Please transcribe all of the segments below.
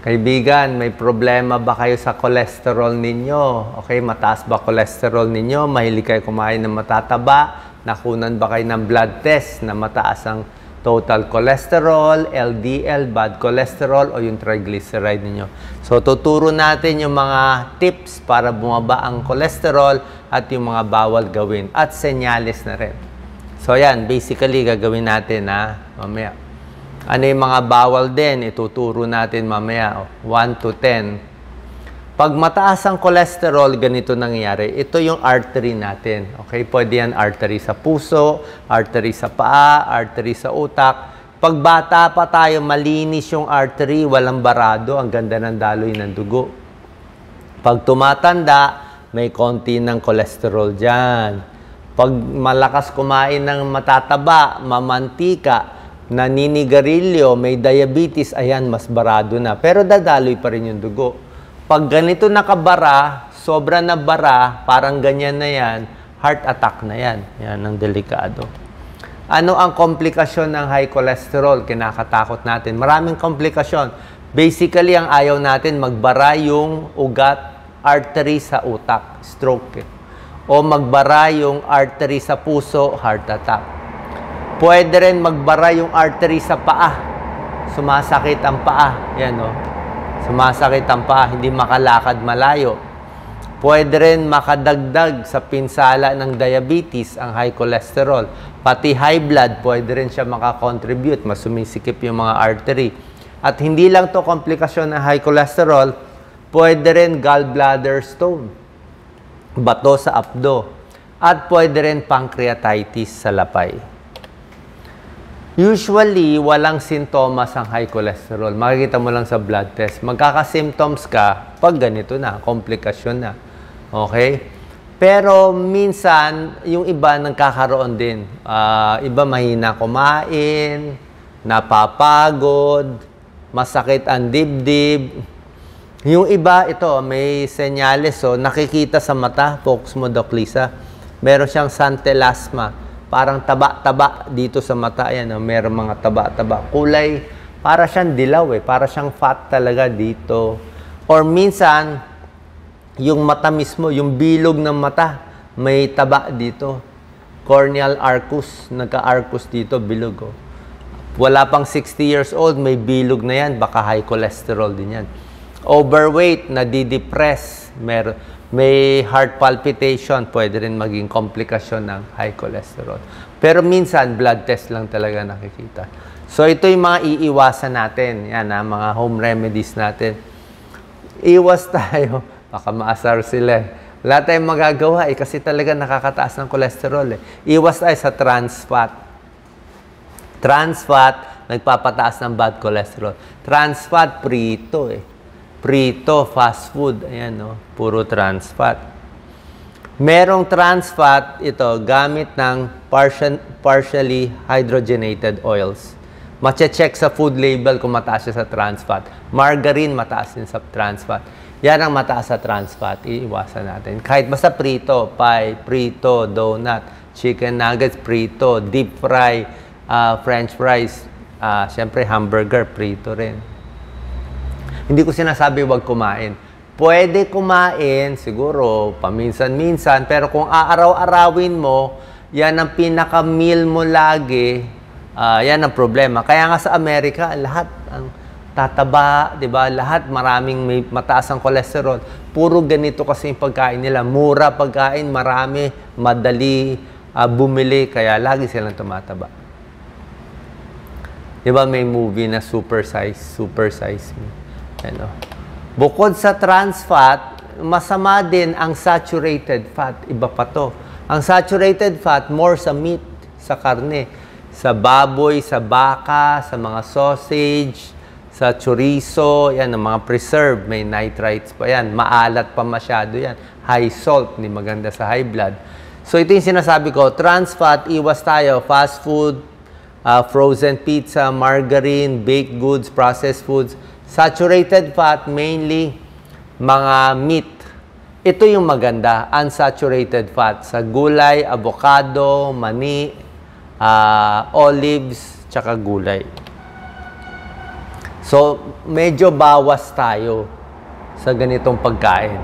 Kaibigan, may problema ba kayo sa cholesterol ninyo? Okay, mataas ba cholesterol ninyo? Mahilig kayo kumain ng matataba? Nakunan ba kayo ng blood test na mataas ang total cholesterol, LDL, bad cholesterol, o yung triglyceride ninyo? So, tuturo natin yung mga tips para bumaba ang cholesterol at yung mga bawal gawin at senyales na rin. So, yan, basically, gagawin natin mamaya. Ano yung mga bawal din, ituturo natin mamaya, 1 to 10. Pag mataas ang cholesterol, ganito nangyayari. Ito yung artery natin. Okay? Pwede yan artery sa puso, artery sa paa, artery sa utak. Pag bata pa tayo, malinis yung artery, walang barado, ang ganda ng daloy ng dugo. Pag tumatanda, may konti ng cholesterol dyan. Pag malakas kumain ng matataba, mamantika, naninigarilyo, may diabetes, ayan, mas barado na. Pero dadaloy pa rin yung dugo. Pag ganito nakabara, sobra na bara, parang ganyan na yan, heart attack na yan. Yan ang delikado. Ano ang komplikasyon ng high cholesterol? Kinakatakot natin. Maraming komplikasyon. Basically, ang ayaw natin, magbara yung ugat, artery sa utak, stroke. O magbara yung artery sa puso, heart attack. Pwede rin magbara yung artery sa paa. Sumasakit ang paa. Yan, o. Sumasakit ang paa. Hindi makalakad malayo. Pwede rin makadagdag sa pinsala ng diabetes ang high cholesterol. Pati high blood, pwede rin siya makakontribute. Mas sumisikip yung mga artery. At hindi lang to komplikasyon ng high cholesterol, pwede rin gallbladder stone. Bato sa apdo. At pwede rin pancreatitis sa lapay. Usually, walang sintomas ang high cholesterol. Makikita mo lang sa blood test. Magkaka-symptoms ka pag ganito na, komplikasyon na. Okay? Pero minsan, yung iba nagkakaroon din. Iba mahina kumain, napapagod, masakit ang dibdib. Yung iba, ito, may senyales. So, nakikita sa mata, focus mo, Doc Lisa. Meron siyang santelasma. Parang taba-taba dito sa mata. Ayan, meron mga taba-taba. Kulay, para siyang dilaw para siyang fat talaga dito. Or minsan, yung mata mismo, yung bilog ng mata, may taba dito. Corneal arcus, nagka-arcus dito, bilog. Wala pang 60 years old, may bilog na yan, baka high cholesterol din yan. Overweight, nadidepress, may heart palpitation, pwede rin maging komplikasyon ng high cholesterol. Pero minsan, blood test lang talaga nakikita. So, ito yung mga iiwasan natin. Yan, mga home remedies natin. Iwas tayo. Baka maasar sila. Wala tayong magagawa kasi talaga nakakataas ng cholesterol. Iwas tayo sa trans fat. Trans fat, nagpapataas ng bad cholesterol. Trans fat, prito Prito, fast food. Ayan, puro trans fat. Merong trans fat, ito, gamit ng partially hydrogenated oils. Mache-check sa food label kung mataas siya sa trans fat. Margarine, mataas din sa trans fat. Yan ang mataas sa trans fat. Iiwasan natin. Kahit basta prito, pie, prito, donut, chicken nuggets, prito, deep fry, french fries, syempre hamburger, prito rin. Hindi ko sinasabi huwag kumain. Pwede kumain, siguro, paminsan-minsan, pero kung aaraw-arawin mo, yan ang pinaka-meal mo lagi, yan ang problema. Kaya nga sa Amerika, lahat ang tataba, di ba? Lahat maraming may mataas ang cholesterol. Puro ganito kasi yung pagkain nila. Mura pagkain, marami, madali bumili, kaya lagi silang tumataba. Di ba may movie na Super Size Me? Ano? Bukod sa trans fat, masama din ang saturated fat. Iba pa to. Ang saturated fat, more sa meat, sa karne. Sa baboy, sa baka, sa mga sausage, sa chorizo, yan, ang mga preserved, may nitrites pa yan. Maalat pa masyado yan. High salt, hindi maganda sa high blood. So ito yung sinasabi ko, trans fat, iwas tayo. Fast food, frozen pizza, margarine, baked goods, processed foods. Saturated fat, mainly mga meat. Ito yung maganda, unsaturated fat. Sa gulay, avocado, mani, olives, tsaka gulay. So, medyo bawas tayo sa ganitong pagkain.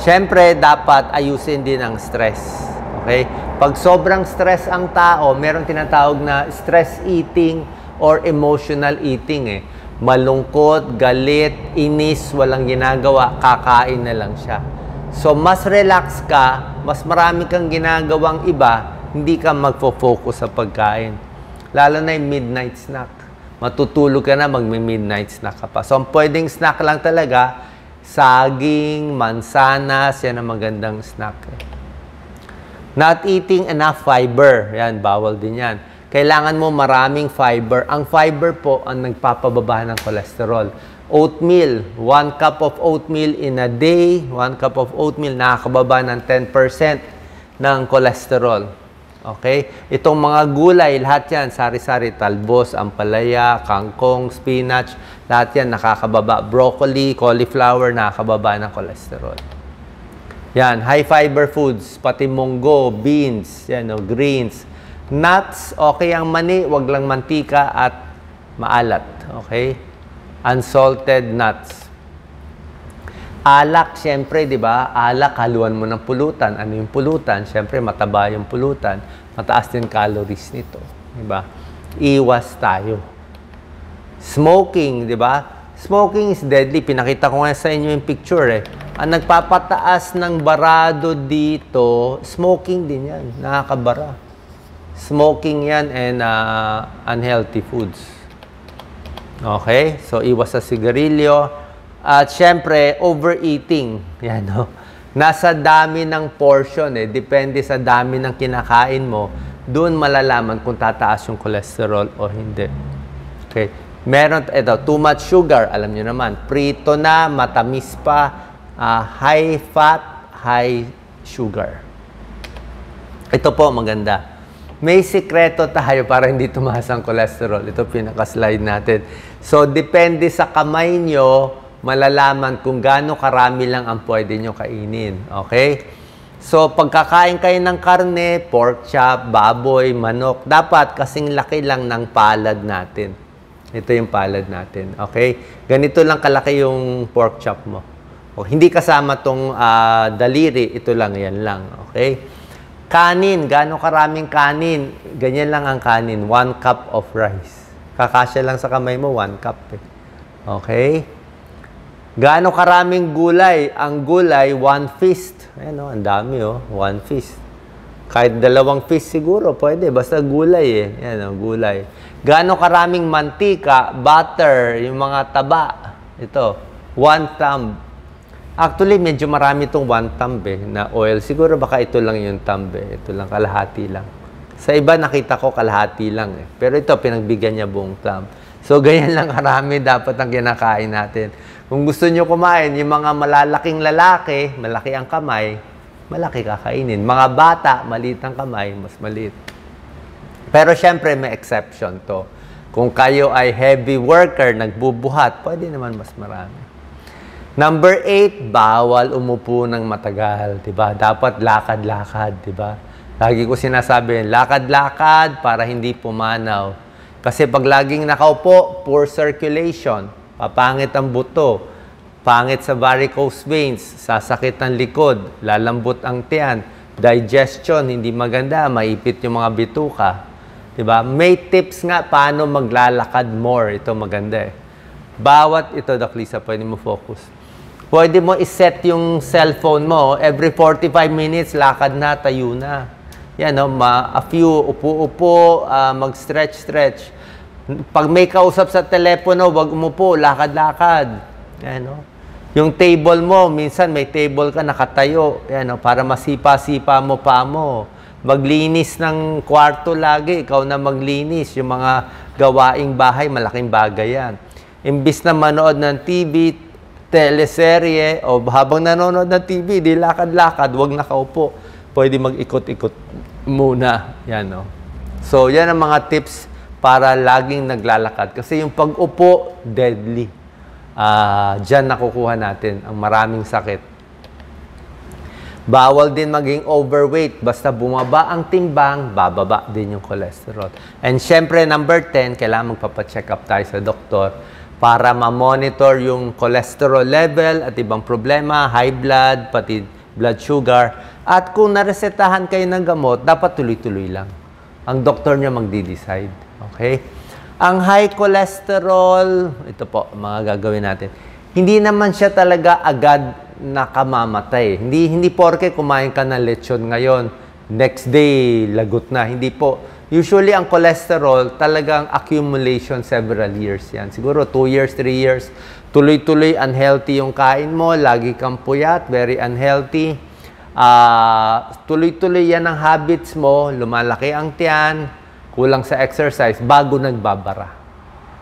Siyempre, dapat ayusin din ang stress. Okay? Pag sobrang stress ang tao, meron tinatawag na stress eating or emotional eating. Malungkot, galit, inis, walang ginagawa, kakain na lang siya. So, mas relax ka, mas marami kang ginagawang iba, hindi ka magfo-focus sa pagkain. Lalo na yung midnight snack. Matutulog ka na, magmi-midnight snack ka pa. So, ang pwedeng snack lang talaga, saging, mansanas, yan ang magandang snack. Not eating enough fiber. Yan, bawal din yan. Kailangan mo maraming fiber. Ang fiber po ang nagpapababa ng cholesterol. Oatmeal, 1 cup of oatmeal in a day, 1 cup of oatmeal, nakakababa ng 10% ng cholesterol. Okay? Itong mga gulay, lahat yan, sari-sari, talbos, ampalaya, kangkong, spinach, lahat yan nakakababa. Broccoli, cauliflower, nakakababa ng cholesterol. Yan, high fiber foods, pati munggo, beans, yan, greens. Nuts, okay ang mani, wag lang mantika at maalat. Okay? Unsalted nuts. Alak, syempre, di ba? Alak, haluan mo ng pulutan. Ano yung pulutan? Syempre, mataba yung pulutan. Mataas din calories nito. Di ba? Iwas tayo. Smoking, di ba? Smoking is deadly. Pinakita ko nga sa inyo yung picture Ang nagpapataas ng barado dito, smoking din yan. Nakakabara. Smoking yan and unhealthy foods. Okay? So, iwas sa sigarilyo. At syempre, overeating. Yan, no? Nasa dami ng portion Depende sa dami ng kinakain mo. Doon malalaman kung tataas yung cholesterol o hindi. Okay? Meron, too much sugar. Alam nyo naman, prito na, matamis pa, high fat, high sugar. Ito po, maganda. May sikreto tayo para hindi tumaas ang cholesterol. Ito pinaka-slide natin. So, depende sa kamay nyo, malalaman kung gaano karami lang ang pwede nyo kainin. Okay? So, pagkakain kayo ng karne, pork chop, baboy, manok, dapat kasing laki lang ng palad natin. Ito yung palad natin. Okay? Ganito lang kalaki yung pork chop mo. O, hindi kasama tong daliri. Ito lang, yan lang. Okay? Kanin, gaano karaming kanin? Ganyan lang ang kanin, 1 cup of rice. Kakasya lang sa kamay mo, 1 cup Okay? Gaano karaming gulay? Ang gulay, 1 fist. Ayan ang dami 1 fist. Kahit 2 fist siguro, pwede. Basta gulay Yan gulay. Gaano karaming mantika, butter, yung mga taba. Ito, 1 thumb. Actually, medyo marami itong 1 thumb na oil. Siguro baka ito lang yung thumb Ito lang, kalahati lang. Sa iba, nakita ko kalahati lang Pero ito, pinagbigyan niya buong thumb. So, ganyan lang karami dapat ang kinakain natin. Kung gusto nyo kumain, yung mga malalaking lalaki, malaki ang kamay, malaki kakainin. Mga bata, maliit ang kamay, mas maliit. Pero syempre, may exception to. Kung kayo ay heavy worker, nagbubuhat, pwede naman mas marami. Number 8, bawal umupo ng matagal, 'di ba? Dapat lakad-lakad, 'di ba? Lagi ko sinasabi, lakad-lakad para hindi pumanaw. Kasi pag laging nakaupo, poor circulation, papangit ang buto, pangit sa varicose veins, sasakit ang likod, lalambot ang tiyan, digestion hindi maganda, maipit yung mga bituka. 'Di ba? May tips nga paano maglalakad more. Ito maganda Bawat ito, Doc Lisa, pwede mo focus. Pwede mo iset yung cellphone mo. Every 45 minutes, lakad na, tayo na. Yan, a few, upo-upo, mag-stretch-stretch. Pag may kausap sa telepono, wag umupo, lakad-lakad. Yan, Yung table mo, minsan may table ka nakatayo. Yan, para masipa-sipa mo pa mo. Maglinis ng kwarto lagi, ikaw na maglinis. Yung mga gawaing bahay, malaking bagay yan. Imbis na manood ng TV, teleserye, o habang nanonood ng TV, di lakad-lakad, wag nakaupo. Pwede mag-ikot-ikot muna. Yan, So, yan ang mga tips para laging naglalakad. Kasi yung pag-upo, deadly. Diyan nakukuha natin ang maraming sakit. Bawal din maging overweight. Basta bumaba ang timbang, bababa din yung cholesterol. And syempre, number 10, kailangan magpapacheck up tayo sa doktor para ma-monitor yung cholesterol level at ibang problema, high blood, pati blood sugar. At kung naresetahan kayo ng gamot, dapat tuloy-tuloy lang. Ang doktor niya magdi-decide. Okay? Ang high cholesterol, ito po, mga gagawin natin. Hindi naman siya talaga agad nakamamatay. Hindi porke kumain ka ng lechon ngayon, next day, lagot na. Hindi po. Usually, ang cholesterol, talagang accumulation several years yan. Siguro 2 years, 3 years. Tuloy-tuloy, unhealthy yung kain mo. Lagi kang puyat, very unhealthy. Tuloy-tuloy yan ang habits mo. Lumalaki ang tiyan, kulang sa exercise, bago nagbabara.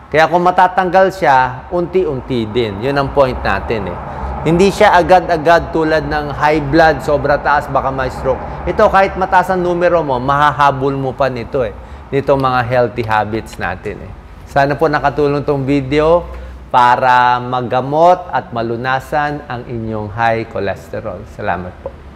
Kaya kung matatanggal siya, unti-unti din. Yun ang point natin eh. Hindi siya agad-agad tulad ng high blood, sobra taas, baka may stroke. Ito, kahit mataas ang numero mo, mahahabol mo pa nito eh. Nito mga healthy habits natin eh. Sana po nakatulong tong video para magamot at malunasan ang inyong high cholesterol. Salamat po.